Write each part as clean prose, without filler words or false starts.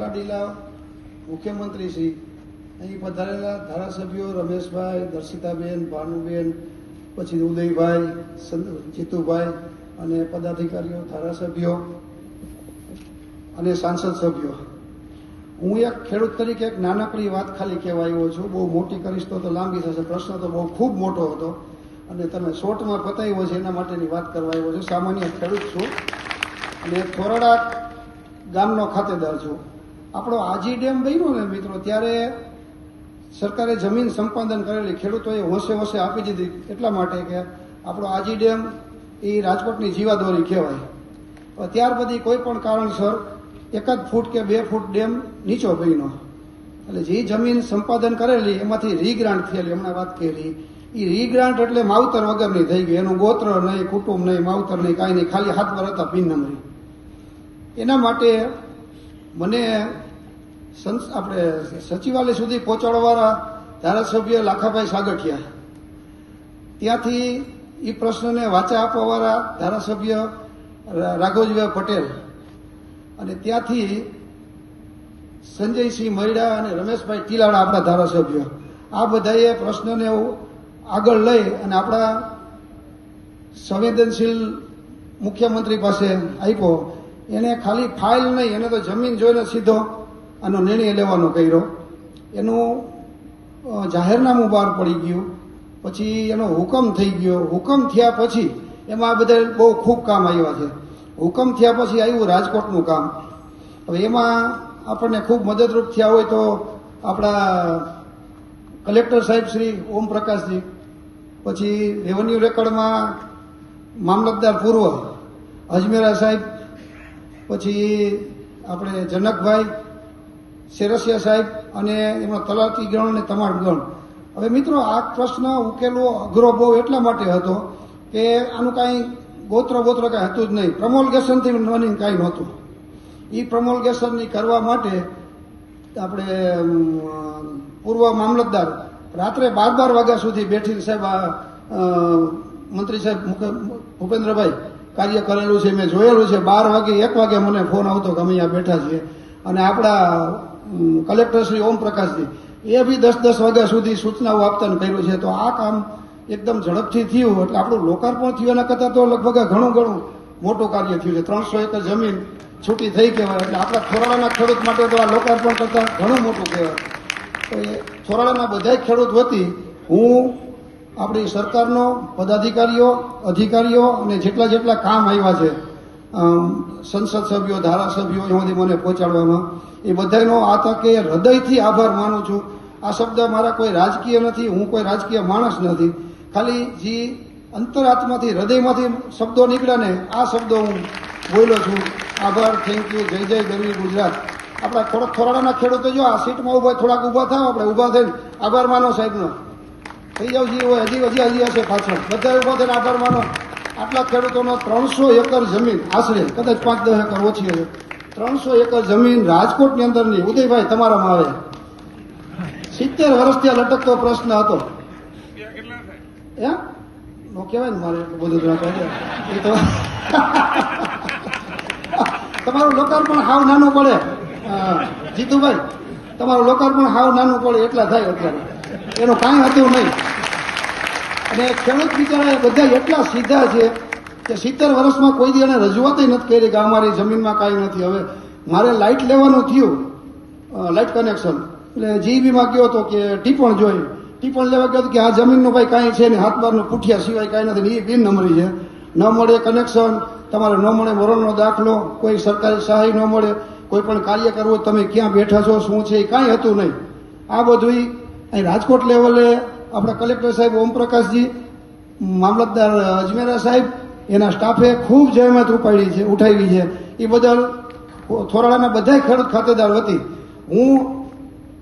લાડીલા મુખ્યમંત્રી શ્રી, અહીં પધારેલા ધારાસભ્યો રમેશભાઈ, દર્શિતાબેન, ભાનુબેન, પછી ઉદયભાઈ, જીતુભાઈ અને પદાધિકારીઓ, ધારાસભ્યો અને સાંસદ સભ્યો, હું એક ખેડૂત તરીકે એક નાનકડી વાત ખાલી કહેવા આવ્યો છું. બહુ મોટી કરીશ તો લાંબી થશે. પ્રશ્ન તો બહુ ખૂબ મોટો હતો અને તમે શોર્ટમાં પતાવ્યો છે, એના માટેની વાત કરવા આવ્યો છું. સામાન્ય ખેડૂત છું અને થોરાડા ગામનો ખાતેદાર છું. આપણો આજી ડેમ બન્યો ને મિત્રો, ત્યારે સરકારે જમીન સંપાદન કરેલી, ખેડૂતોએ હોંશે હોંશે આપી દીધી, એટલા માટે કે આપણો આજી ડેમ એ રાજકોટની જીવાદોરી કહેવાય. ત્યાર પછી કોઈ પણ કારણસર 1 ફૂટ કે 2 ફૂટ ડેમ નીચો બન્યો, એટલે જે જમીન સંપાદન કરેલી એમાંથી રીગ્રાન્ટ થયેલી, હમણાં વાત કરેલી, એ રીગ્રાન્ટ એટલે માવતર વગરની થઈ ગઈ. એનું ગોત્ર નહીં, કુટુંબ નહીં, માવતર નહીં, કાંઈ નહીં, ખાલી હાથ પર હતા પિન નંબરી. એના માટે મને આપણે સચિવાલય સુધી પહોંચાડવાવાળા ધારાસભ્ય લાખાભાઈ સાગઠિયા, ત્યાંથી એ પ્રશ્નને વાચા આપવાવાળા ધારાસભ્ય રાઘવજીભાઈ પટેલ, અને ત્યાંથી સંજયસિંહ મરડા અને રમેશભાઈ ટીલાળા, આપણા ધારાસભ્યો, આ બધાએ પ્રશ્નને આગળ લઈ અને આપણા સંવેદનશીલ મુખ્યમંત્રી પાસે આપ્યો. એને ખાલી ફાઇલ નહીં, એને તો જમીન જોઈને સીધો આનો નિર્ણય લેવાનો કર્યો. એનું જાહેરનામું બહાર પડી ગયું, પછી એનો હુકમ થઈ ગયો. હુકમ થયા પછી એમાં આ બધા બહુ ખૂબ કામ આવ્યા છે. હુકમ થયા પછી આવ્યું રાજકોટનું કામ. હવે એમાં આપણને ખૂબ મદદરૂપ થયા હોય તો આપણા કલેક્ટર સાહેબ શ્રી ઓમ પ્રકાશજી, પછી રેવન્યુ રેકર્ડમાં મામલતદાર પૂર્વ અજમેરા સાહેબ, પછી આપણે જનકભાઈ શેરસિયા સાહેબ અને એમનો તલાટીગણ અને તમામગણ. હવે મિત્રો, આ પ્રશ્ન ઉકેલવો અઘરો બહુ એટલા માટે હતો કે આનું કાંઈ ગોત્ર કાંઈ હતું જ નહીં. પ્રમોલગેશનથી બનીને કાંઈ નહોતું. એ પ્રમોલગેશનની કરવા માટે આપણે પૂર્વ મામલતદાર રાત્રે 12 વાગ્યા સુધી બેઠીને સાહેબ, મંત્રી સાહેબ ભૂપેન્દ્રભાઈ કાર્ય કરેલું છે, મેં જોયેલું છે. 12 વાગે 1 વાગે મને ફોન આવતો કે અમે અહીંયા બેઠા છીએ. અને આપણા કલેક્ટર શ્રી ઓમ પ્રકાશજી એ બી 10 વાગ્યા સુધી સૂચનાઓ આપતા કર્યું છે. તો આ કામ એકદમ ઝડપથી થયું, એટલે આપણું લોકાર્પણ થયું. એના કરતાં તો લગભગ ઘણું મોટું કાર્ય થયું છે. 300 એકર જમીન છૂટી થઈ કહેવાય, એટલે આપણા થોરાડાના ખેડૂત માટે તો આ લોકાર્પણ કરતાં ઘણું મોટું કહેવાય. તો એ થોરાડાના બધા ખેડૂત વતી હું આપણી સરકારનો પદાધિકારીઓ, અધિકારીઓ અને જેટલા કામ આવ્યા છે, સંસદ સભ્યો, ધારાસભ્યો, એમાંથી મને પહોંચાડવામાં, એ બધાનો આ તકે હૃદયથી આભાર માનું છું. આ શબ્દ મારા કોઈ રાજકીય નથી, હું કોઈ રાજકીય માણસ નથી. ખાલી જે અંતરાત્માથી, હૃદયમાંથી શબ્દો નીકળ્યા ને, આ શબ્દો હું બોલ્યો છું. આભાર, થેન્ક યુ, જય જય ગરવી ગુજરાત. આપણા થોરાડાના ખેડૂતો જો આ સીટમાં થોડાક ઊભા થાવ, આપણે ઊભા થઈને આભાર માનો સાહેબનો. થઈ જાવ જે હોય, હજી હશે પાછળ, બધા ઊભા થઈને આભાર માનો. આટલા ખેડૂતોનો 300 એકર જમીન, આશરે કદાચ 5-10 એકર ઓછી હશે, 300 એકર જમીન રાજકોટની અંદરની. ઉદયભાઈ તમારામાં આવે, 70 વર્ષથી આ લટકતો પ્રશ્ન હતો. એમ નો કહેવાય ને, મારે એટલું બધું એ તો તમારું લોકાર્પણ હાવ નાનું પડે. જીતુભાઈ, તમારું લોકાર્પણ હાવ નાનું પડે એટલા થાય અત્યારે, એનું કાંઈ હતું નહીં. અને ખેડૂત બિચારા બધા એટલા સીધા છે કે 70 વર્ષમાં કોઈ દી એને રજૂઆત નથી કરી કે અમારી જમીનમાં કાંઈ નથી. હવે મારે લાઇટ લેવાનું થયું, લાઇટ કનેક્શન, એટલે જીબીમાં ગયો હતો કે ટીપણ લેવા ગયો કે આ જમીનનું ભાઈ કાંઈ છે ને, હાથ બારનું પૂઠિયા સિવાય કાંઈ નથી, એ બિન નંબરી છે, ન મળે કનેક્શન, તમારે ન મળે મરણનો દાખલો, કોઈ સરકારી સહાય ન મળે, કોઈ પણ કાર્ય કરવું તમે ક્યાં બેઠા છો, શું છે, એ કાંઈ હતું નહીં. આ બધું અહીં રાજકોટ લેવલે આપણા કલેક્ટર સાહેબ ઓમ પ્રકાશજી, મામલતદાર અજમેરા સાહેબ, એના સ્ટાફે ખૂબ જહેમત ઉઠાવી છે. એ બદલ થોરાડાના બધા ખેડૂત ખાતેદાર વતી હું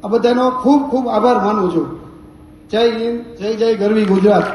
આ બધાનો ખૂબ આભાર માનું છું. જય હિન્દ, જય જય ગરવી ગુજરાત.